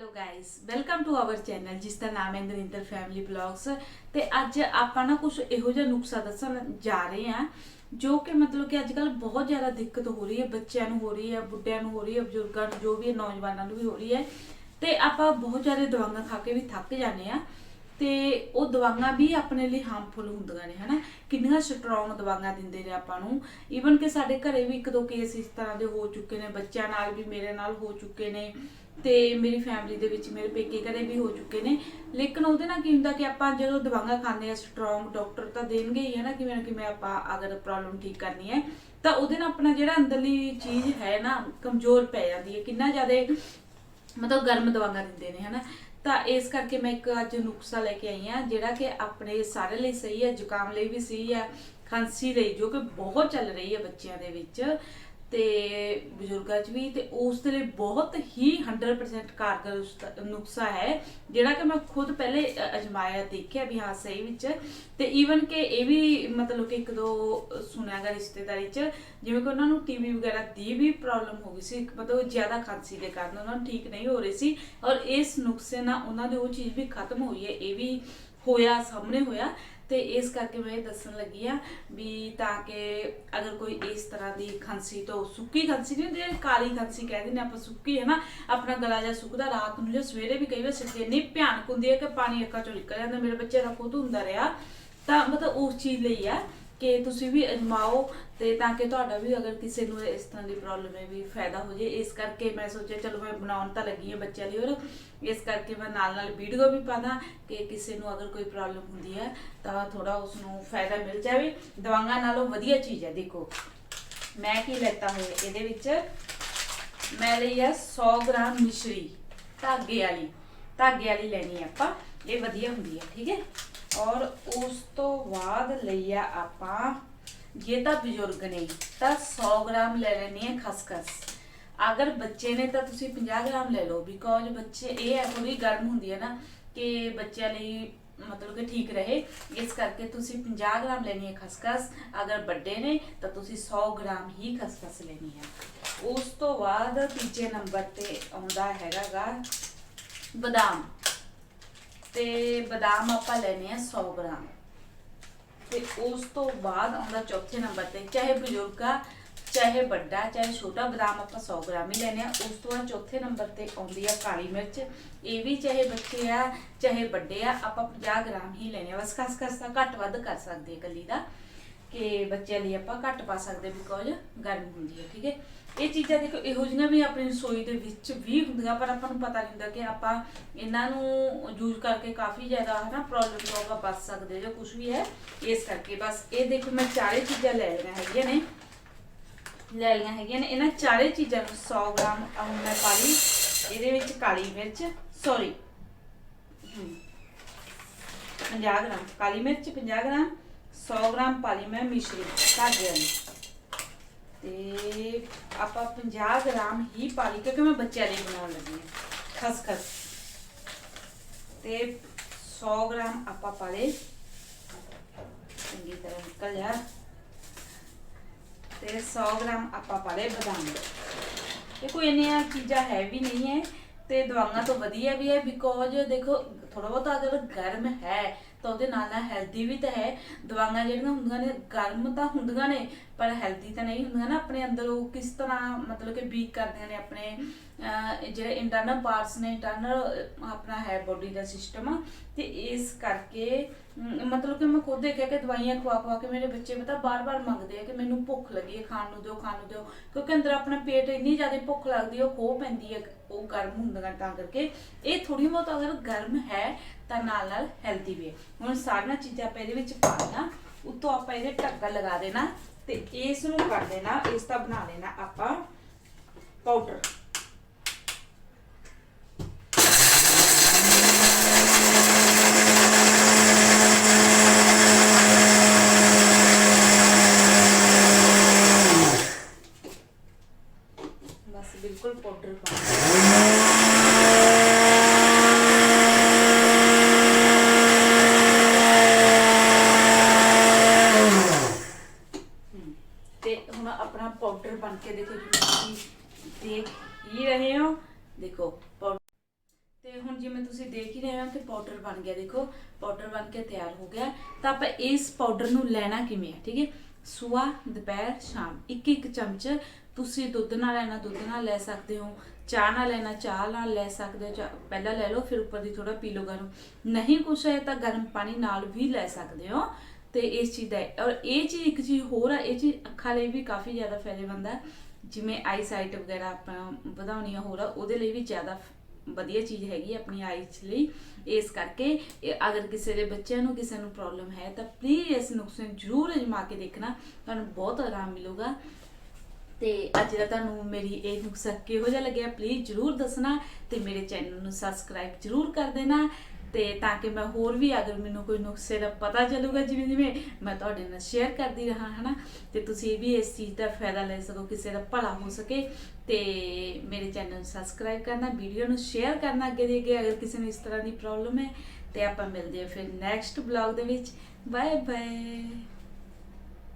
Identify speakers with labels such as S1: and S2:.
S1: Hello guys welcome to our channel जिसका नाम है नरिंदर फैमिली ब्लॉग्स। ਤੇ ਅੱਜ ਆਪਾਂ ਨਾ ਕੁਝ ਇਹੋ ਜਿਹਾ ਨੁਕਸਾ ਦੱਸਣ ਜਾ ਰਹੇ ਹਾਂ ਜੋ ਕਿ ਮਤਲਬ ਕਿ ਅੱਜ ਕੱਲ ਬਹੁਤ ਜ਼ਿਆਦਾ ਦਿੱਕਤ ਹੋ ਰਹੀ ਹੈ, ਬੱਚਿਆਂ ਨੂੰ ਹੋ ਰਹੀ ਹੈ, ਬੁੱਢਿਆਂ ਨੂੰ ਹੋ ਰਹੀ ਹੈ, ਬਜ਼ੁਰਗਾਂ ਨੂੰ, ਜੋ ਵੀ ਹੈ, ਨੌਜਵਾਨਾਂ ਨੂੰ ਵੀ ਹੋ ਰਹੀ ਹੈ। ਤੇ ਆਪਾਂ ਬਹੁਤ ਜ਼ਿਆਦਾ ਦਵਾਈਆਂ ਖਾ ਕੇ ਵੀ ਥੱਕ ਜਾਂਦੇ ਆ ਤੇ ਉਹ ਦਵਾਈਆਂ ਵੀ ਆਪਣੇ ਲਈ ਹਾਰਮਫੁਲ ਹੁੰਦੀਆਂ ਨੇ ਹਨਾ। ਕਿੰਨੀਆਂ ਸਟਰੋਂਗ ਦਵਾਈਆਂ ਦਿੰਦੇ ਨੇ ਆਪਾਂ ਨੂੰ। ਈਵਨ ਕਿ ਸਾਡੇ ਘਰੇ ਵੀ ਇੱਕ ਦੋ ਕੇਸ ਇਸ ਤਰ੍ਹਾਂ ਦੇ ਹੋ ਚੁੱਕੇ ਨੇ, ਬੱਚਿਆਂ ਨਾਲ ਵੀ, ਮੇਰੇ ਨਾਲ ਹੋ ਚੁੱਕੇ ਨੇ ਤੇ ਮੇਰੀ ਫੈਮਿਲੀ ਦੇ ਵਿੱਚ ਮੇਰੇ ਪੇਕੇ ਘਰੇ ਵੀ ਹੋ ਚੁੱਕੇ ਨੇ। ਲੇਕਿਨ ਉਹਦੇ ਨਾਲ ਕੀ ਹੁੰਦਾ ਕਿ ਆਪਾਂ ਜਦੋਂ ਦਵਾਈਆਂ ਖਾਂਦੇ ਆ, ਸਟਰੋਂਗ ਡਾਕਟਰ ਤਾਂ ਦੇਣਗੇ ਹੀ ਹੈ ਨਾ, ਕਿਵੇਂ ਨਾ ਕਿਵੇਂ ਆਪਾਂ ਅਗਰ ਪ੍ਰੋਬਲਮ ਠੀਕ ਕਰਨੀ ਹੈ ਤਾਂ ਉਹਦੇ ਨਾਲ ਆਪਣਾ ਜਿਹੜਾ ਅੰਦਰਲੀ ਚੀਜ਼ ਹੈ ਨਾ ਕਮਜ਼ੋਰ ਪੈ ਜਾਂਦੀ ਹੈ। ਕਿੰਨਾ ਜ਼ਿਆਦਾ ਮਤਲਬ ਗਰਮ ਦਵਾਈਆਂ ਦਿੰਦੇ ਨੇ ਹਨਾ। ਤਾਂ ਇਸ ਕਰਕੇ ਮੈਂ ਇੱਕ ਅੱਜ ਨੁਕਸਾ ਲੈ ਕੇ ਆਈ ਹਾਂ ਜਿਹੜਾ ਕਿ ਆਪਣੇ ਸਾਰੇ ਲਈ ਸਹੀ ਹੈ, ਜ਼ੁਕਾਮ ਲਈ ਵੀ ਸਹੀ ਹੈ, ਖਾਂਸੀ ਲਈ ਜੋ ਕਿ ਬਹੁਤ ਚੱਲ ਰਹੀ ਹੈ ਬੱਚਿਆਂ ਦੇ ਵਿੱਚ ਤੇ ਬਜ਼ੁਰਗਾਂ 'ਚ ਵੀ। ਤੇ ਉਸ ਦੇ ਲਈ ਬਹੁਤ ਹੀ 100% ਕਾਰਗਰ ਨੁਕਸਾ ਹੈ ਜਿਹੜਾ ਕਿ ਮੈਂ ਖੁਦ ਪਹਿਲੇ ਅਜਮਾਇਆ, ਦੇਖਿਆ ਵੀ ਹਾਂ ਸਹੀ ਵਿੱਚ। ਤੇ ਈਵਨ ਕਿ ਇਹ ਵੀ ਮਤਲਬ ਕਿ ਇੱਕ ਦੋ ਸੁਣਿਆਗਾ ਰਿਸ਼ਤੇਦਾਰੀ 'ਚ ਜਿਵੇਂ ਕਿ ਉਹਨਾਂ ਨੂੰ ਟੀਵੀ ਵਗੈਰਾ ਦੀ ਵੀ ਪ੍ਰੋਬਲਮ ਹੋ ਗਈ ਸੀ, ਮਤਲਬ ਜ਼ਿਆਦਾ ਖਾਂਸੀ ਦੇ ਕਾਰਨ ਉਹਨਾਂ ਨੂੰ ਠੀਕ ਨਹੀਂ ਹੋ ਰਹੀ ਸੀ। ਔਰ ਇਸ ਨੁਕਸੇ ਨਾਲ ਉਹਨਾਂ ਦੀ ਉਹ ਚੀਜ਼ ਵੀ ਖਤਮ ਹੋਈ ਹੈ, ਇਹ ਵੀ ਹੋਇਆ, ਸਾਹਮਣੇ ਹੋਇਆ। ਤੇ ਇਸ ਕਰਕੇ ਮੈਂ ਇਹ ਦੱਸਣ ਲੱਗੀ ਆ ਵੀ ਤਾਂ ਕਿ ਅਗਰ ਕੋਈ ਇਸ ਤਰ੍ਹਾਂ ਦੀ ਖਾਂਸੀ ਤੋਂ, ਸੁੱਕੀ ਖਾਂਸੀ ਨਹੀਂ ਹੁੰਦੀ, ਕਾਲੀ ਖਾਂਸੀ ਕਹਿ ਦਿੰਦੇ ਆਪਾਂ, ਸੁੱਕੀ ਹੈ ਨਾ, ਆਪਣਾ ਗਲਾ ਜਾਂ ਸੁੱਕਦਾ ਰਾਤ ਨੂੰ ਜਾਂ ਸਵੇਰੇ ਵੀ ਕਈ ਵਾਰ ਸਿੱਧੇ ਇੰਨੀ ਭਿਆਨਕ ਹੁੰਦੀ ਹੈ ਕਿ ਪਾਣੀ ਅੱਖਾਂ ਚੋਂ ਨਿਕਲ ਜਾਂਦਾ। ਮੇਰੇ ਬੱਚੇ ਦਾ ਖੁਦ ਹੁੰਦਾ ਰਿਹਾ। ਤਾਂ ਮਤਲਬ ਉਸ ਚੀਜ਼ ਲਈ ਆ ਕਿ ਤੁਸੀਂ ਵੀ ਅਜਮਾਓ ਤੇ ਤਾਂ ਕਿ ਤੁਹਾਡਾ ਵੀ ਅਗਰ ਕਿਸੇ ਨੂੰ ਇਸ ਤਰ੍ਹਾਂ ਦੀ ਪ੍ਰੋਬਲਮ ਹੈ ਵੀ ਫਾਇਦਾ ਹੋ ਜੇ। ਇਸ ਕਰਕੇ ਮੈਂ ਸੋਚਿਆ ਚਲੋ ਮੈਂ ਬਣਾਉਣ ਤਾਂ ਲੱਗੀ ਹਾਂ ਬੱਚਿਆਂ ਲਈ, ਔਰ ਇਸ ਕਰਕੇ ਮੈਂ ਨਾਲ ਨਾਲ ਵੀਡੀਓ ਵੀ ਪਾਦਾ ਕਿ ਕਿਸੇ ਨੂੰ ਅਗਰ ਕੋਈ ਪ੍ਰੋਬਲਮ ਹੁੰਦੀ ਹੈ ਤਾਂ ਥੋੜਾ ਉਸ ਨੂੰ ਫਾਇਦਾ ਮਿਲ ਜਾਵੇ। ਦਵਾਈਆਂ ਨਾਲੋਂ ਵਧੀਆ ਚੀਜ਼ ਹੈ। ਦੇਖੋ ਮੈਂ ਕੀ ਲੈਤਾ ਹੋਇਆ ਇਹਦੇ ਵਿੱਚ, ਮੈਂ ਲਈ ਆ 100 ਗ੍ਰਾਮ ਮਿਸ਼ਰੀ ਧਾਗੇ ਵਾਲੀ ਲੈਣੀ ਹੈ ਆਪਾਂ, ਇਹ ਵਧੀਆ ਹੁੰਦੀ ਹੈ, ਠੀਕ ਹੈ। ਔਰ ਉਸ ਤੋਂ ਬਾਅਦ ਲਈ ਆ ਆਪਾਂ, ਜੇ ਤਾਂ ਬਜ਼ੁਰਗ ਨੇ ਤਾਂ 100 ਗ੍ਰਾਮ ਲੈ ਲੈਣੀ ਹੈ ਖਸਖਸ। ਅਗਰ ਬੱਚੇ ਨੇ ਤਾਂ ਤੁਸੀਂ 50 ਗ੍ਰਾਮ ਲੈ ਲਓ, ਬਿਕੋਜ਼ ਬੱਚੇ ਇਹ ਹੈ ਥੋੜੀ ਗਰਮ ਹੁੰਦੀ ਹੈ ਨਾ ਕਿ ਬੱਚਿਆਂ ਲਈ ਮਤਲਬ ਕਿ ਠੀਕ ਰਹੇ, ਇਸ ਕਰਕੇ ਤੁਸੀਂ 50 ਗ੍ਰਾਮ ਲੈਣੀ ਹੈ ਖਸਖਸ। ਅਗਰ ਵੱਡੇ ਨੇ ਤਾਂ ਤੁਸੀਂ 100 ਗ੍ਰਾਮ ਹੀ ਖਸਖਸ ਲੈਣੀ ਹੈ। ਉਸ ਤੋਂ ਬਾਅਦ ਤੀਜੇ ਨੰਬਰ ਤੇ ਆਉਂਦਾ ਹੈਗਾ ਗਾ ਬਦਾਮ, ਤੇ ਬਦਾਮ ਆਪਾਂ ਲੈਣੇ ਆ 100 ਗ੍ਰਾਮ। ਤੇ ਉਸ ਤੋਂ ਬਾਅਦ ਆਉਂਦਾ ਚੌਥੇ ਨੰਬਰ ਤੇ, ਚਾਹੇ ਬਜ਼ੁਰਗ ਆ ਚਾਹੇ ਵੱਡਾ ਚਾਹੇ ਛੋਟਾ, ਬਦਾਮ ਆਪਾਂ 100 ਗ੍ਰਾਮ ਹੀ ਲੈਣੇ ਆ। ਉਸ ਤੋਂ ਬਾਅਦ ਚੌਥੇ ਨੰਬਰ ਤੇ ਆਉਂਦੀ ਆ ਕਾਲੀ ਮਿਰਚ, ਇਹ ਵੀ ਚਾਹੇ ਬੱਚੇ ਆ ਚਾਹੇ ਵੱਡੇ ਆ ਆਪਾਂ 50 ਗ੍ਰਾਮ ਹੀ ਲੈਣੇ ਆ। ਬਸ ਖਸਖਸ ਤਾਂ ਘੱਟ ਵੱਧ ਕਰ ਸਕਦੇ ਇਕੱਲੀ ਦਾ, ਕਿ ਬੱਚਿਆਂ ਲਈ ਆਪਾਂ ਘੱਟ ਪਾ ਸਕਦੇ ਬਿਕੋਜ਼ ਗਰਮ ਹੁੰਦੀ ਹੈ, ਠੀਕ ਹੈ। ਇਹ ਚੀਜ਼ਾਂ ਦੇਖੋ ਇਹੋ ਜਿਹੀਆਂ ਵੀ ਆਪਣੀ ਰਸੋਈ ਦੇ ਵਿੱਚ ਵੀ ਹੁੰਦੀਆਂ, ਪਰ ਆਪਾਂ ਨੂੰ ਪਤਾ ਨਹੀਂ ਹੁੰਦਾ ਕਿ ਆਪਾਂ ਇਹਨਾਂ ਨੂੰ ਯੂਜ਼ ਕਰਕੇ ਕਾਫੀ ਜ਼ਿਆਦਾ ਹੈ ਨਾ ਪ੍ਰੋਬਲਮ ਤੋਂ ਆਪਾਂ ਬਚ ਸਕਦੇ ਜਾਂ ਕੁਝ ਵੀ ਹੈ। ਇਸ ਕਰਕੇ ਬਸ ਇਹ ਦੇਖੋ ਮੈਂ ਚਾਰੇ ਚੀਜ਼ਾਂ ਲੈ ਲਈਆਂ ਹੈਗੀਆਂ ਨੇ ਇਹਨਾਂ ਚਾਰੇ ਚੀਜ਼ਾਂ ਨੂੰ 100 ਗ੍ਰਾਮ ਮੈਂ ਪਾ ਲਈ। ਇਹਦੇ ਵਿੱਚ ਕਾਲੀ ਮਿਰਚ, ਸੌਰੀ 50 ਗ੍ਰਾਮ ਕਾਲੀ ਮਿਰਚ, 50 ਗ੍ਰਾਮ 100 ਗ੍ਰਾਮ ਪਾ ਲਈ ਮੈਂ ਮਿਸ਼ਰੀ ਧਾਗੇ ਵਾਲੀ, ਤੇ ਆਪਾਂ 50 ਗ੍ਰਾਮ ਹੀ ਪਾ ਲਈ ਕਿਉਂਕਿ ਮੈਂ ਬੱਚਿਆਂ ਲਈ ਬਣਾਉਣ ਲੱਗੀ ਹਾਂ ਖਸਖਸ। ਤੇ 100 ਗ੍ਰਾਮ ਆਪਾਂ ਪਾ ਲਏ, ਚੰਗੀ ਤਰ੍ਹਾਂ ਨਿਕਲ ਜਾ। ਤੇ 100 ਗ੍ਰਾਮ ਆਪਾਂ ਪਾ ਲਏ ਬਦਾਮ। ਇਹ ਕੋਈ ਇੰਨੀਆਂ ਚੀਜ਼ਾਂ ਹੈ ਵੀ ਨਹੀਂ ਹੈ ਤੇ ਦਵਾਈਆਂ ਤੋਂ ਵਧੀਆ ਵੀ ਹੈ, ਬਿਕੋਜ਼ ਦੇਖੋ ਥੋੜਾ ਬਹੁਤ ਅਗਰ ਗਰਮ ਹੈ ਤਾਂ ਉਹਦੇ ਨਾਲ ਨਾਲ ਹੈਲਦੀ ਵੀ ਤਾਂ ਹੈ। ਦਵਾਈਆਂ ਜਿਹੜੀਆਂ ਹੁੰਦੀਆਂ ਨੇ ਗਰਮ ਤਾਂ ਹੁੰਦੀਆਂ ਨੇ ਪਰ ਹੈਲਦੀ ਤਾਂ ਨਹੀਂ ਹੁੰਦੀਆਂ ਨਾ। ਆਪਣੇ ਅੰਦਰ ਉਹ ਕਿਸ ਤਰ੍ਹਾਂ ਮਤਲਬ ਕਿ ਵੀਕ ਕਰਦੀਆਂ ਨੇ ਆਪਣੇ ਜਿਹੜੇ ਇੰਟਰਨਲ ਪਾਰਟਸ ਨੇ, ਇੰਟਰਨਲ ਆਪਣਾ ਹੈ ਬੋਡੀ ਦਾ ਸਿਸਟਮ। ਤੇ ਇਸ ਕਰਕੇ ਮਤਲਬ ਕਿ ਮੈਂ ਖੁਦ ਦੇਖਿਆ ਕਿ ਦਵਾਈਆਂ ਖਵਾ ਕੇ ਮੇਰੇ ਬੱਚੇ ਪਤਾ ਬਾਰ-ਬਾਰ ਮੰਗਦੇ ਆ ਕਿ ਮੈਨੂੰ ਭੁੱਖ ਲੱਗੀ ਹੈ, ਖਾਣ ਨੂੰ ਦਿਓ, ਕਿਉਂਕਿ ਅੰਦਰ ਆਪਣਾ ਪੇਟ ਇੰਨੀ ਜ਼ਿਆਦਾ ਭੁੱਖ ਲੱਗਦੀ, ਉਹ ਖੋਹ ਪੈਂਦੀ ਹੈ, ਉਹ ਗਰਮ ਹੁੰਦੀਆਂ। ਤਾਂ ਕਰਕੇ ਇਹ ਥੋੜੀ ਬਹੁਤ ਅਗਰ ਗਰਮ ਹੈ ਤਾਂ ਨਾਲ ਨਾਲ ਹੈਲਦੀ ਵੀ ਹੈ। ਹੁਣ ਸਾਰੀਆਂ ਚੀਜ਼ਾਂ ਆਪਾਂ ਇਹਦੇ ਵਿੱਚ ਪਾ ਦੇਣਾ, ਉੱਤੋਂ ਆਪਾਂ ਇਹਦੇ ਢੱਕਾ ਲਗਾ ਦੇਣਾ ਤੇ ਇਸ ਨੂੰ ਕਰ ਦੇਣਾ, ਇਸ ਦਾ ਬਣਾ ਲੈਣਾ ਆਪਾਂ ਪਾਊਡਰ। बस बिल्कुल पाउडर पा ਤੇ ਹੁਣ ਆਪਣਾ ਪਾਊਡਰ ਬਣ ਕੇ ਦੇਖੋ, ਤੁਸੀਂ ਦੇਖ ਹੀ ਰਹੇ ਹੋ। ਦੇਖੋ ਤੇ ਹੁਣ ਜਿਵੇਂ ਤੁਸੀਂ ਦੇਖ ਹੀ ਰਹੇ ਹੋ ਕਿ ਪਾਊਡਰ ਬਣ ਗਿਆ, ਦੇਖੋ ਪਾਊਡਰ ਬਣ ਕੇ ਤਿਆਰ ਹੋ ਗਿਆ। ਤਾਂ ਆਪਾਂ ਇਸ ਪਾਊਡਰ ਨੂੰ ਲੈਣਾ ਕਿਵੇਂ ਹੈ, ਠੀਕ ਹੈ। ਸਵੇਰ, ਦੁਪਹਿਰ, ਸ਼ਾਮ ਇੱਕ ਇੱਕ ਚਮਚ ਤੁਸੀਂ ਦੁੱਧ ਨਾਲ ਲੈਣਾ, ਦੁੱਧ ਨਾਲ ਲੈ ਸਕਦੇ ਹੋ। ਚਾਹ ਨਾਲ ਲੈਣਾ, ਚਾਹ ਨਾਲ ਲੈ ਸਕਦੇ ਹੋ। ਪਹਿਲਾਂ ਲੈ ਲਓ, ਫਿਰ ਉੱਪਰ ਦੀ ਥੋੜਾ ਪੀ ਲਓ ਗਰਮ। ਨਹੀਂ ਕੁਛ ਹੈ ਤਾਂ ਗਰਮ ਪਾਣੀ ਨਾਲ ਵੀ ਲੈ ਸਕਦੇ ਹੋ। ਤੇ ਇਸ ਚੀਜ਼ ਦਾ ਔਰ ਇਹ ਚੀਜ਼ ਇੱਕ ਚੀਜ਼ ਹੋਰ ਆ, ਇਹ ਚੀਜ਼ ਅੱਖਾਂ ਲਈ ਵੀ ਕਾਫੀ ਜ਼ਿਆਦਾ ਫਾਇਦੇਮੰਦ ਹੈ। ਜਿਵੇਂ ਆਈ ਸਾਈਟ ਵਗੈਰਾ ਆਪਾਂ ਵਧਾਉਣੀ ਆ ਹੋਰ ਆ, ਉਹਦੇ ਲਈ ਵੀ ਜ਼ਿਆਦਾ ਵਧੀਆ ਚੀਜ਼ ਹੈਗੀ ਆਪਣੀ ਆਈਜ਼ ਲਈ। ਇਸ ਕਰਕੇ ਅਗਰ ਕਿਸੇ ਦੇ ਬੱਚਿਆਂ ਨੂੰ ਕਿਸੇ ਨੂੰ ਪ੍ਰੋਬਲਮ ਹੈ ਤਾਂ ਪਲੀਜ਼ ਇਸ ਨੁਸਖੇ ਨੂੰ ਜ਼ਰੂਰ ਅਜਮਾ ਕੇ ਦੇਖਣਾ, ਤੁਹਾਨੂੰ ਬਹੁਤ ਆਰਾਮ ਮਿਲੂਗਾ। ਤੇ ਅੱਜ ਦਾ ਤੁਹਾਨੂੰ ਮੇਰੀ ਇਹ ਨੁਸਖਾ ਕਿਹੋ ਜਿਹਾ ਲੱਗਿਆ ਪਲੀਜ਼ ਜ਼ਰੂਰ ਦੱਸਣਾ, ਤੇ ਮੇਰੇ ਚੈਨਲ ਨੂੰ ਸਬਸਕ੍ਰਾਈਬ ਜ਼ਰੂਰ ਕਰ ਦੇਣਾ, ਤੇ ਤਾਂ ਕਿ ਮੈਂ ਹੋਰ ਵੀ ਅਗਰ ਮੈਨੂੰ ਕੋਈ ਨੁਸਖੇ ਦਾ ਪਤਾ ਚੱਲੂਗਾ ਜਿਵੇਂ ਜਿਵੇਂ ਮੈਂ ਤੁਹਾਡੇ ਨਾਲ ਸ਼ੇਅਰ ਕਰਦੀ ਰਹਾਂ ਹਨਾ, ਤੇ ਤੁਸੀਂ ਵੀ ਇਸ ਚੀਜ਼ ਦਾ ਫਾਇਦਾ ਲੈ ਸਕੋ, ਕਿਸੇ ਦਾ ਭਲਾ ਹੋ ਸਕੇ। ਤੇ ਮੇਰੇ ਚੈਨਲ ਨੂੰ ਸਬਸਕ੍ਰਾਈਬ ਕਰਨਾ, ਵੀਡੀਓ ਨੂੰ ਸ਼ੇਅਰ ਕਰਨਾ ਅੱਗੇ ਦੇ ਅੱਗੇ ਅਗਰ ਕਿਸੇ ਨੂੰ ਇਸ ਤਰ੍ਹਾਂ ਦੀ ਪ੍ਰੋਬਲਮ ਹੈ। ਤੇ ਆਪਾਂ ਮਿਲਦੇ ਹਾਂ ਫਿਰ ਨੈਕਸਟ ਬਲੌਗ ਦੇ ਵਿੱਚ। Bye bye.